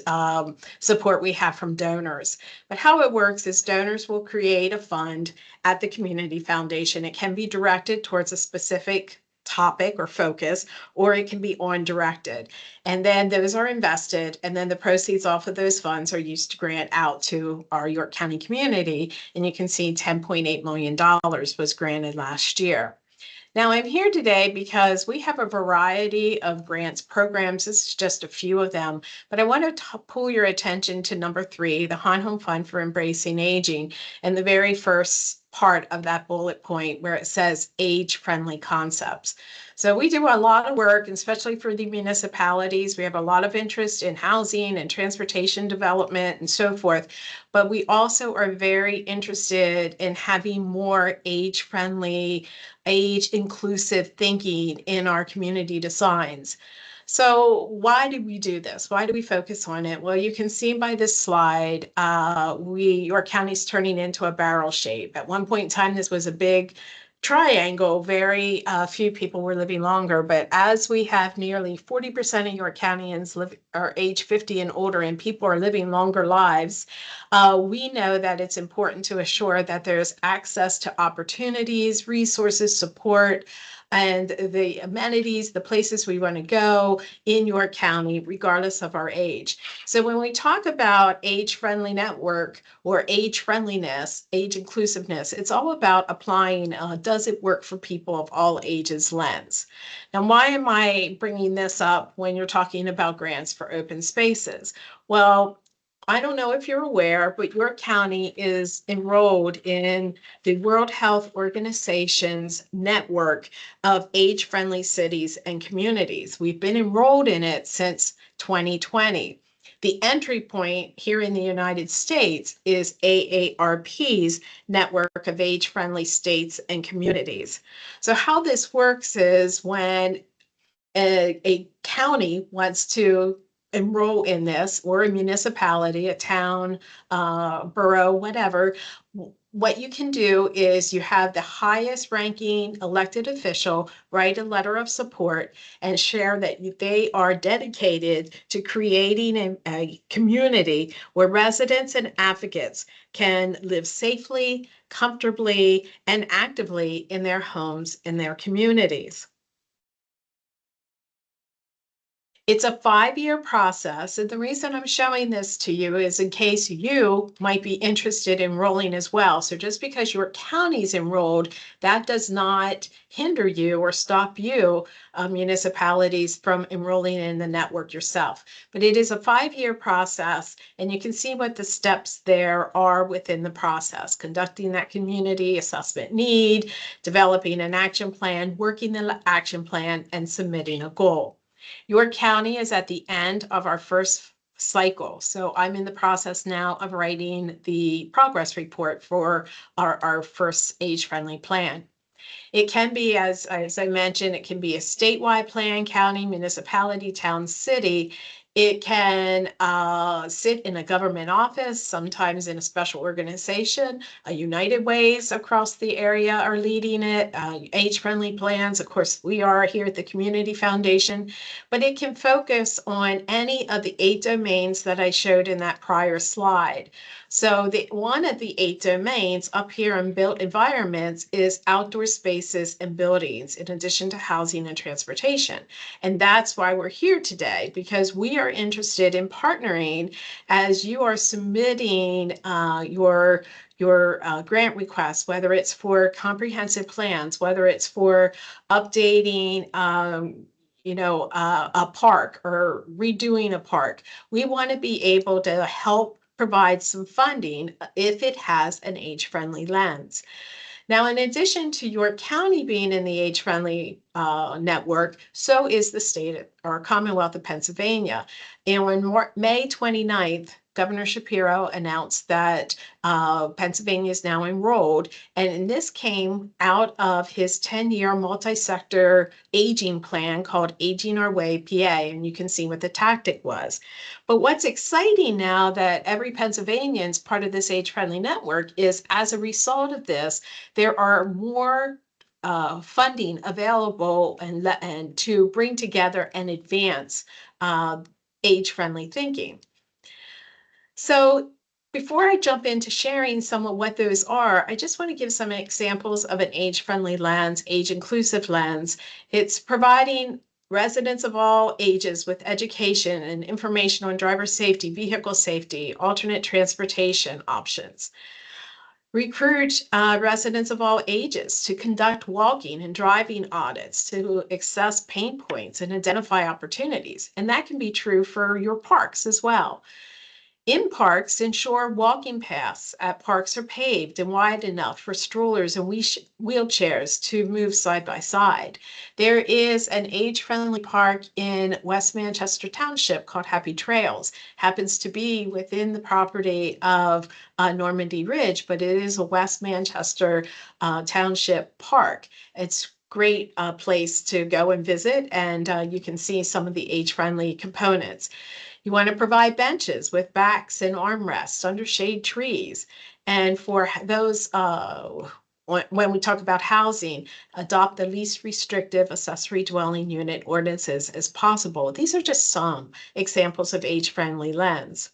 support we have from donors. But how it works is donors will create a fund at the Community Foundation. It can be directed towards a specific topic or focus, or it can be on directed. And then those are invested, and then the proceeds off of those funds are used to grant out to our York County community. And you can see $10.8 million was granted last year. Now, I'm here today because we have a variety of grants programs. This is just a few of them, but I want to pull your attention to number 3, the Hahn Home Fund for Embracing Aging, and the very first part of that bullet point where it says age-friendly concepts. So we do a lot of work, especially for the municipalities. We have a lot of interest in housing and transportation development and so forth, but we also are very interested in having more age-friendly, age-inclusive thinking in our community designs. So why do we do this? Why do we focus on it? Well, you can see by this slide, York County's turning into a barrel shape. At one point in time, this was a big triangle, very few people were living longer. But as we have nearly 40% of York Countyans are age 50 and older, and people are living longer lives, we know that it's important to assure that there's access to opportunities, resources, support, and the amenities, the places we want to go in York County, regardless of our age. So when we talk about age-friendly network or age friendliness, age inclusiveness, it's all about applying, does it work for people of all ages lens. Now, why am I bringing this up when you're talking about grants for open spaces? Well, I don't know if you're aware, but York County is enrolled in the World Health Organization's network of age-friendly cities and communities. We've been enrolled in it since 2020. The entry point here in the United States is AARP's network of age-friendly states and communities. So how this works is when a county wants to enroll in this, or a municipality, a town, borough, whatever, what you can do is you have the highest ranking elected official write a letter of support and share that they are dedicated to creating a community where residents and advocates can live safely, comfortably, and actively in their homes, in their communities. It's a 5-year process, and the reason I'm showing this to you is in case you might be interested in enrolling as well. So just because your county's enrolled, that does not hinder you or stop you, municipalities, from enrolling in the network yourself. But it is a 5-year process, and you can see what the steps there are within the process: conducting that community assessment need, developing an action plan, working the action plan, and submitting a goal. York County is at the end of our first cycle. So I'm in the process now of writing the progress report for our first age-friendly plan. It can be, as I mentioned, it can be a statewide plan, county, municipality, town, city. It can sit in a government office, sometimes in a special organization. United Ways across the area are leading it. Age-friendly plans, of course, we are here at the Community Foundation. But it can focus on any of the 8 domains that I showed in that prior slide. So one of the 8 domains up here in built environments is outdoor spaces and buildings, in addition to housing and transportation. And that's why we're here today, because we are interested in partnering as you are submitting your grant requests, whether it's for comprehensive plans, whether it's for updating a park or redoing a park. We want to be able to help provide some funding if it has an age-friendly lens. Now, in addition to York County being in the age-friendly network, so is the state or Commonwealth of Pennsylvania. And on May 29th, Governor Shapiro announced that Pennsylvania is now enrolled, and this came out of his 10-year multi-sector aging plan called Aging Our Way PA, and you can see what the tactic was. But what's exciting now that every Pennsylvanian is part of this age-friendly network is, as a result of this, there are more funding available and to bring together and advance age-friendly thinking. So before I jump into sharing some of what those are, I just want to give some examples of an age-friendly lens, age-inclusive lens. It's providing residents of all ages with education and information on driver safety, vehicle safety, alternate transportation options. Recruit residents of all ages to conduct walking and driving audits to assess pain points and identify opportunities. And that can be true for your parks as well. In parks, ensure walking paths at parks are paved and wide enough for strollers and wheelchairs to move side by side. There is an age-friendly park in West Manchester Township called Happy Trails. Happens to be within the property of Normandy Ridge, but it is a West Manchester Township park. It's great place to go and visit, and you can see some of the age-friendly components. You want to provide benches with backs and armrests under shade trees. And for those when we talk about housing, adopt the least restrictive accessory dwelling unit ordinances as possible. These are just some examples of age-friendly lens.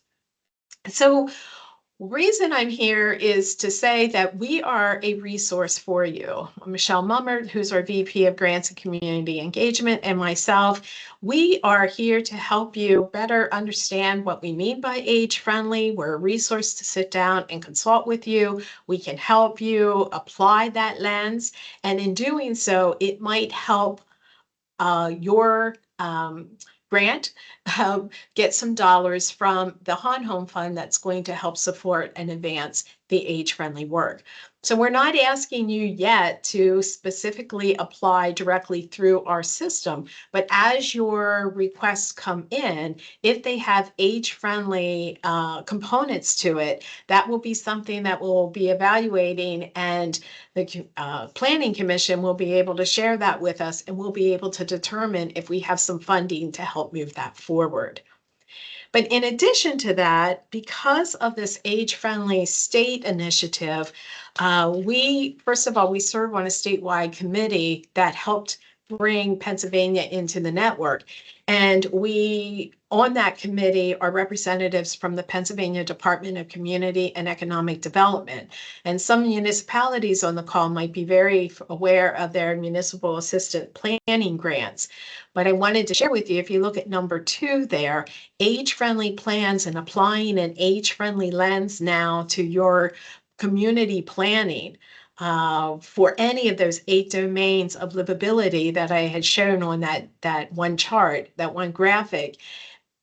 So reason I'm here is to say that we are a resource for you. Michelle Mummert, who's our VP of Grants and Community Engagement, and myself, we are here to help you better understand what we mean by age-friendly. We're a resource to sit down and consult with you. We can help you apply that lens, and in doing so, it might help your grant, get some dollars from the Han Home Fund that's going to help support and advance the age-friendly work. So we're not asking you yet to specifically apply directly through our system, but as your requests come in, if they have age-friendly components to it, that will be something that we'll be evaluating, and the Planning Commission will be able to share that with us, and we'll be able to determine if we have some funding to help move that forward. But in addition to that, because of this age-friendly state initiative, first of all, we serve on a statewide committee that helped bring Pennsylvania into the network. And on that committee are representatives from the Pennsylvania Department of Community and Economic Development. And some municipalities on the call might be very aware of their municipal assistant planning grants. But I wanted to share with you, if you look at number 2 there, age-friendly plans and applying an age-friendly lens now to your community planning for any of those 8 domains of livability that I had shown on that one chart, that one graphic,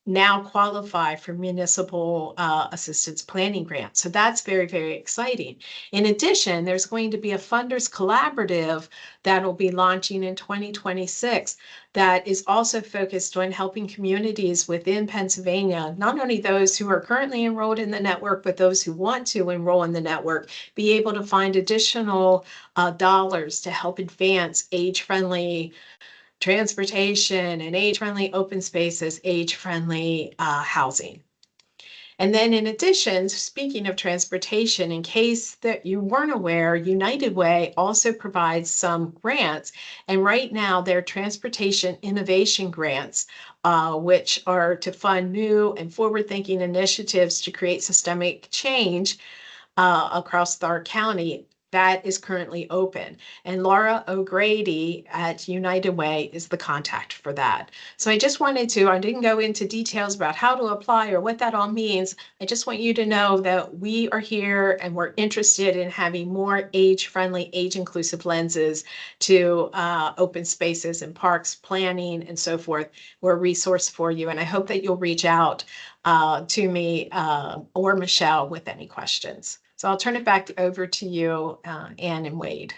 now qualify for municipal assistance planning grants. So that's very, very exciting. In addition, there's going to be a funders collaborative that will be launching in 2026 that is also focused on helping communities within Pennsylvania, not only those who are currently enrolled in the network, but those who want to enroll in the network, be able to find additional dollars to help advance age-friendly transportation and age-friendly open spaces, age-friendly housing. And then in addition, speaking of transportation, in case that you weren't aware, United Way also provides some grants. And right now they're transportation innovation grants, which are to fund new and forward-thinking initiatives to create systemic change across our county. That is currently open. And Laura O'Grady at United Way is the contact for that. So I didn't go into details about how to apply or what that all means. I just want you to know that we are here and we're interested in having more age-friendly, age-inclusive lenses to open spaces and parks, planning, and so forth. We're a resource for you. And I hope that you'll reach out to me or Michelle with any questions. So I'll turn it back over to you, Ann and Wade.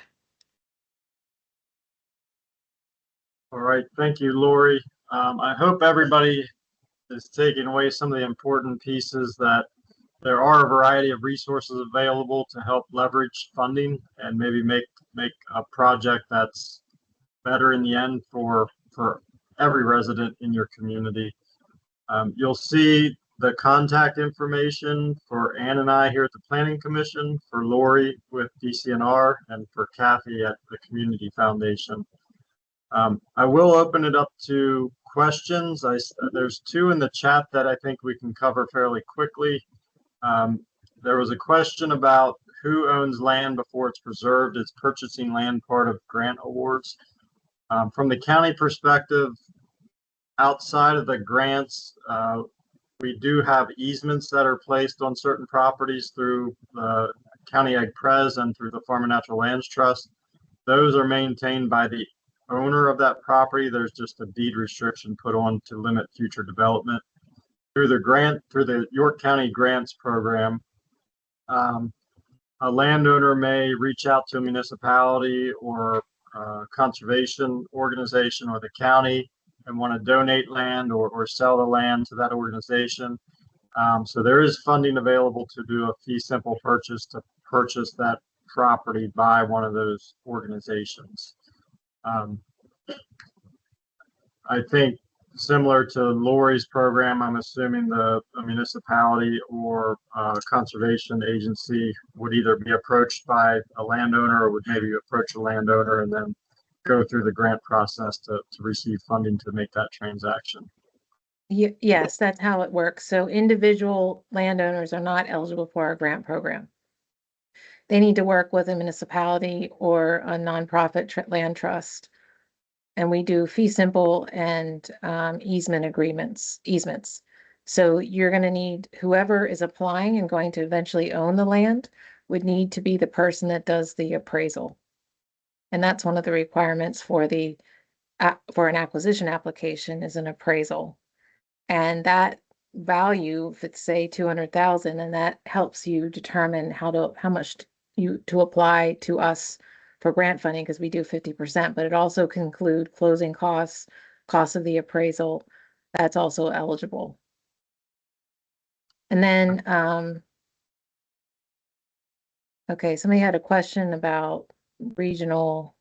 All right, thank you, Lori. I hope everybody is taking away some of the important pieces, that there are a variety of resources available to help leverage funding and maybe make a project that's better in the end for every resident in your community. You'll see the contact information for Ann and I here at the Planning Commission, for Lori with DCNR, and for Kathy at the Community Foundation. I will open it up to questions. There's 2 in the chat that I think we can cover fairly quickly. There was a question about who owns land before it's preserved. Is purchasing land part of grant awards? From the county perspective, outside of the grants, we do have easements that are placed on certain properties through the County Ag Pres and through the Farm and Natural Lands Trust. Those are maintained by the owner of that property. There's just a deed restriction put on to limit future development. Through the York County Grants Program, a landowner may reach out to a municipality or a conservation organization or the county and want to donate land or sell the land to that organization. So there is funding available to do a fee simple purchase to purchase that property by one of those organizations. I think similar to Lori's program, I'm assuming a municipality or conservation agency would either be approached by a landowner or would maybe approach a landowner and then go through the grant process to receive funding to make that transaction. Yes, that's how it works. So individual landowners are not eligible for our grant program. They need to work with a municipality or a nonprofit land trust. And we do fee simple and easements. So you're going to need whoever is applying and going to eventually own the land would need to be the person that does the appraisal. And that's one of the requirements for for an acquisition application is an appraisal. And that value, if it's say 200,000, and that helps you determine how much to apply to us for grant funding, because we do 50%, but it also can include closing costs of the appraisal. That's also eligible. And then, okay, somebody had a question about regional.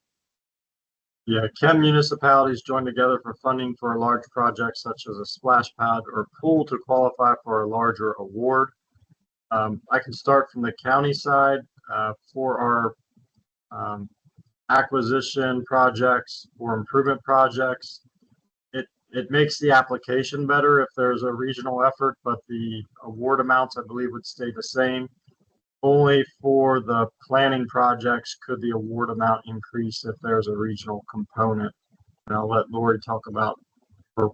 Yeah, can municipalities join together for funding for a large project such as a splash pad or pool to qualify for a larger award? I can start from the county side. For our acquisition projects or improvement projects, it makes the application better if there's a regional effort, but the award amounts, I believe, would stay the same. Only for the planning projects could the award amount increase if there's a regional component. And I'll let Lori talk about her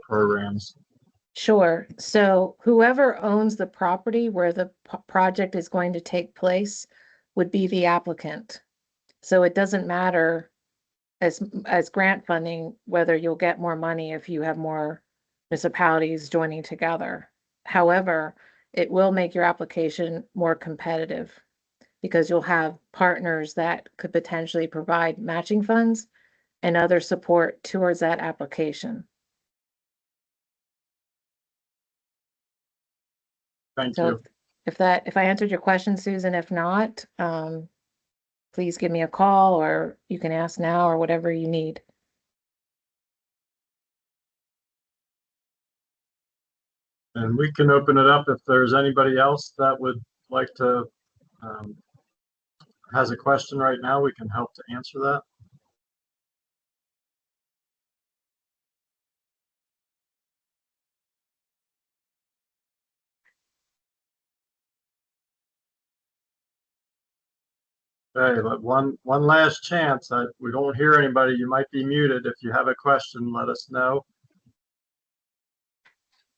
programs. Sure. So whoever owns the property where the project is going to take place would be the applicant. So it doesn't matter as grant funding whether you'll get more money if you have more municipalities joining together. However, it will make your application more competitive because you'll have partners that could potentially provide matching funds and other support towards that application. Thank So you. if I answered your question, Susan, if not, please give me a call or you can ask now or whatever you need. And we can open it up if there's anybody else that would like to, has a question right now, we can help to answer that. Okay, but one last chance. We don't hear anybody. You might be muted. If you have a question, let us know.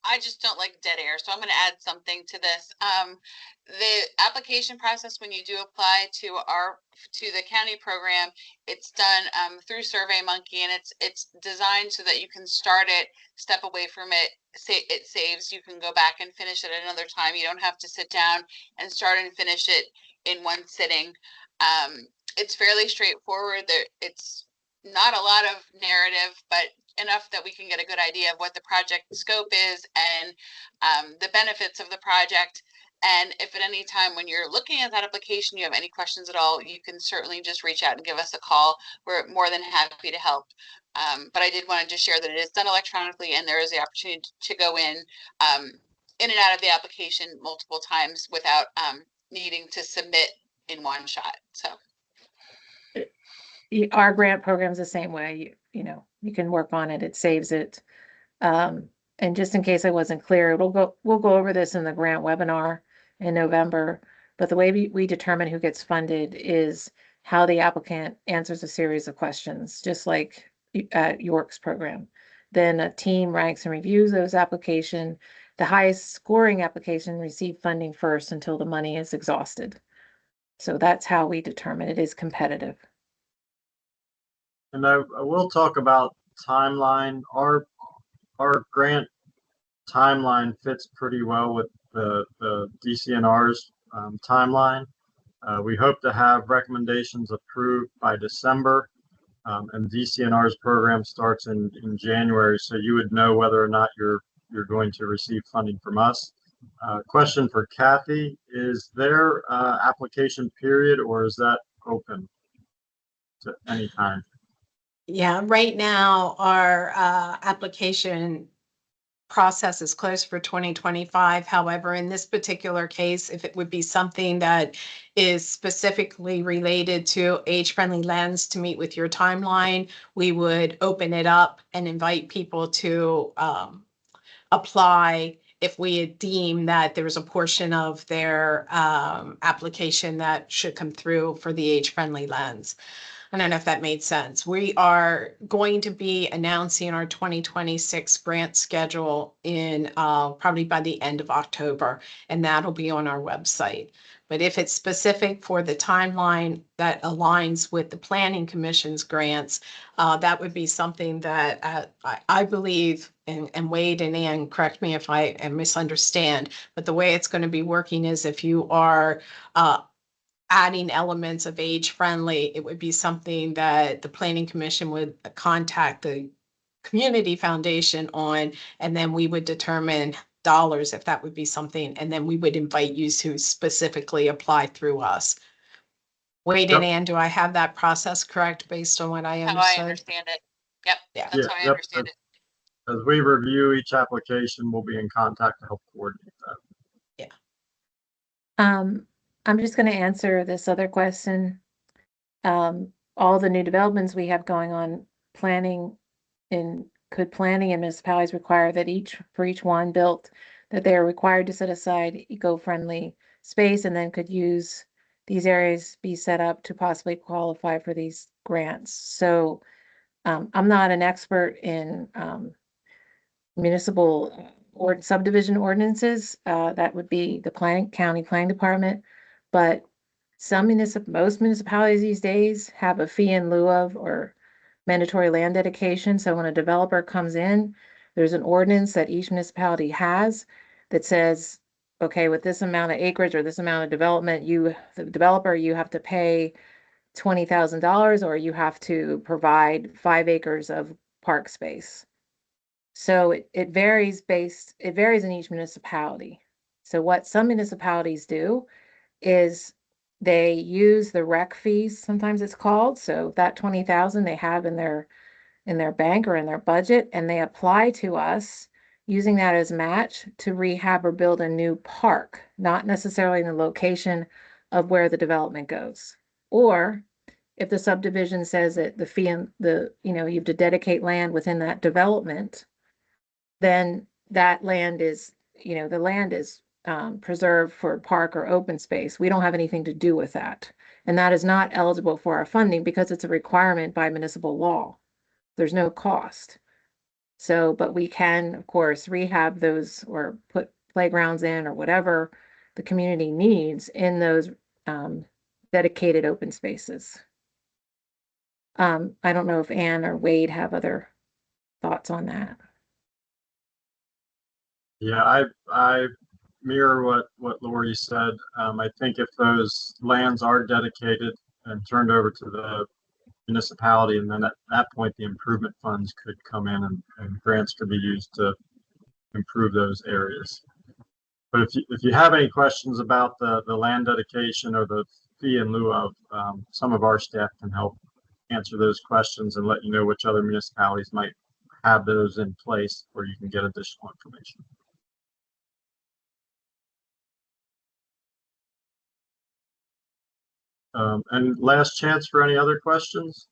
I just don't like dead air, so I'm going to add something to this. The application process when you do apply to the county program, it's done through SurveyMonkey, and it's designed so that you can start it, step away from it, it saves. You can go back and finish it another time. You don't have to sit down and start and finish it in one sitting. It's fairly straightforward. It's not a lot of narrative, but enough that we can get a good idea of what the project scope is and the benefits of the project. And if at any time when you're looking at that application, you have any questions at all, you can certainly just reach out and give us a call. We're more than happy to help. But I did want to just share that it is done electronically and there is the opportunity to go in and out of the application multiple times without needing to submit in one shot. So Our grant program's the same way. You can work on it. It saves it. And just in case I wasn't clear, we'll go over this in the grant webinar in November. But the way we determine who gets funded is how the applicant answers a series of questions, just like York's program. Then a team ranks and reviews those applications. The highest scoring application receive funding first until the money is exhausted. So that's how we determine it is competitive. And I will talk about timeline. Our grant timeline fits pretty well with the DCNR's timeline. We hope to have recommendations approved by December, and DCNR's program starts in January, so you would know whether or not you're going to receive funding from us. Question for Kathy: is there application period, or is that open to any time? Yeah, right now, our application process is closed for 2025. However, in this particular case, if it would be something that is specifically related to age-friendly lens to meet with your timeline, we would open it up and invite people to apply if we deem that there's a portion of their application that should come through for the age-friendly lens. I don't know if that made sense. We are going to be announcing our 2026 grant schedule in probably by the end of October, and that'll be on our website. But if it's specific for the timeline that aligns with the Planning Commission's grants, that would be something that I believe, and Wade and Ann, correct me if I misunderstand, but the way it's going to be working is if you are adding elements of age-friendly, it would be something that the Planning Commission would contact the Community Foundation on, and then we would determine dollars if that would be something, and then we would invite you to specifically apply through us. Wade and Yep. Ann, do I have that process correct based on what I How I understood? understand it. Yep, Yeah. that's Yeah, how I yep. understand it. As we review each application, we'll be in contact to help coordinate that. I'm just gonna answer this other question. All the new developments we have going on, could planning and municipalities require that for each one built, that they are required to set aside eco-friendly space, and then could use these areas be set up to possibly qualify for these grants. So, I'm not an expert in, municipal or subdivision ordinances. That would be the county planning department. But most municipalities these days have a fee in lieu of or mandatory land dedication. So when a developer comes in, there's an ordinance that each municipality has that says, okay, with this amount of acreage or this amount of development, the developer, you have to pay $20,000 or you have to provide 5 acres of park space. So it varies in each municipality. So what some municipalities do is they use the rec fees, sometimes it's called. So that 20,000 they have in their bank or in their budget, and they apply to us using that as match to rehab or build a new park, not necessarily in the location of where the development goes. Or if the subdivision says that the fee and you have to dedicate land within that development, then that land is, the land is preserved for park or open space. We don't have anything to do with that. And that is not eligible for our funding because it's a requirement by municipal law. There's no cost. So, but we can, of course, rehab those or put playgrounds in or whatever the community needs in those dedicated open spaces. I don't know if Ann or Wade have other thoughts on that. Yeah, I mirror what Lori said. I think if those lands are dedicated and turned over to the municipality, and then at that point, the improvement funds could come in and grants could be used to improve those areas. But if you have any questions about the land dedication or the fee in lieu of, some of our staff can help answer those questions and let you know which other municipalities might have those in place where you can get additional information. And last chance for any other questions.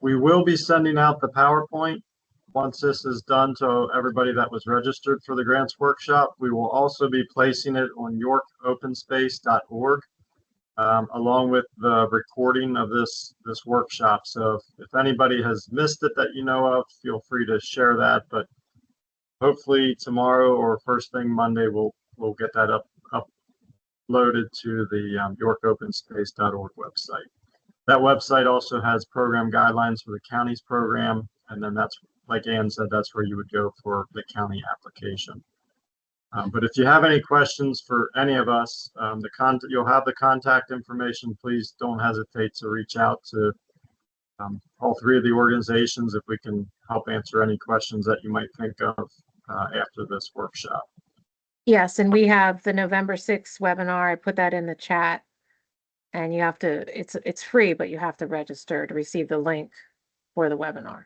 We will be sending out the PowerPoint once this is done to everybody that was registered for the grants workshop. We will also be placing it on yorkopenspace.org along with the recording of this workshop. So if anybody has missed it that you know of, feel free to share that. But hopefully tomorrow or first thing Monday, we'll get that uploaded to the yorkopenspace.org website. That website also has program guidelines for the county's program, and then that's, like Ann said, that's where you would go for the county application. But if you have any questions for any of us, you'll have the contact information. Please don't hesitate to reach out to all 3 of the organizations if we can help answer any questions that you might think of after this workshop. Yes, and we have the November 6th webinar. I put that in the chat. And you have to, it's free, but you have to register to receive the link for the webinar.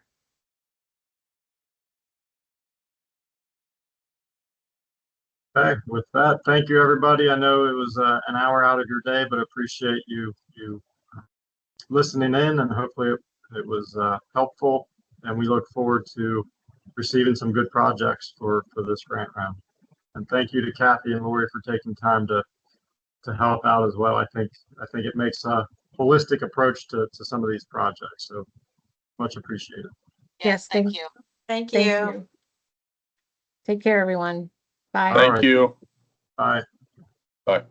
Okay, with that, thank you, everybody. I know it was an hour out of your day, but appreciate you listening in, and hopefully it was helpful. And we look forward to receiving some good projects for this grant round. And thank you to Kathy and Lori for taking time to help out as well. I think it makes a holistic approach to some of these projects. So much appreciated. Yes, Thank you. Thank Thank you. you. Take care, everyone. Bye. All right. Thank you. Bye. Bye.